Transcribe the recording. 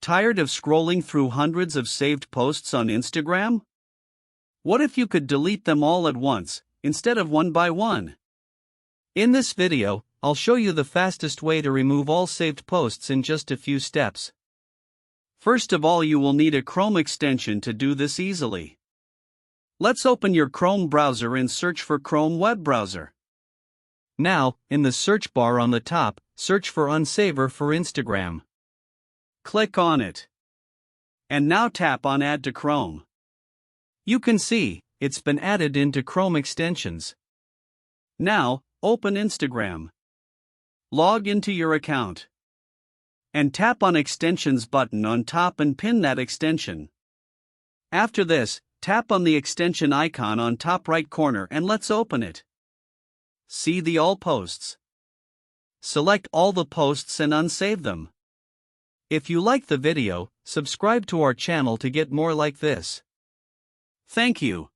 Tired of scrolling through hundreds of saved posts on Instagram? What if you could delete them all at once, instead of one by one? In this video, I'll show you the fastest way to remove all saved posts in just a few steps. First of all, you will need a Chrome extension to do this easily. Let's open your Chrome browser and search for Chrome web browser. Now, in the search bar on the top, search for Unsave for Instagram. Click on it. And now tap on Add to Chrome. You can see, it's been added into Chrome extensions. Now, open Instagram. Log into your account. And tap on Extensions button on top and pin that extension. After this, tap on the extension icon on top right corner and let's open it. See the All Posts. Select all the posts and unsave them. If you like the video, subscribe to our channel to get more like this. Thank you.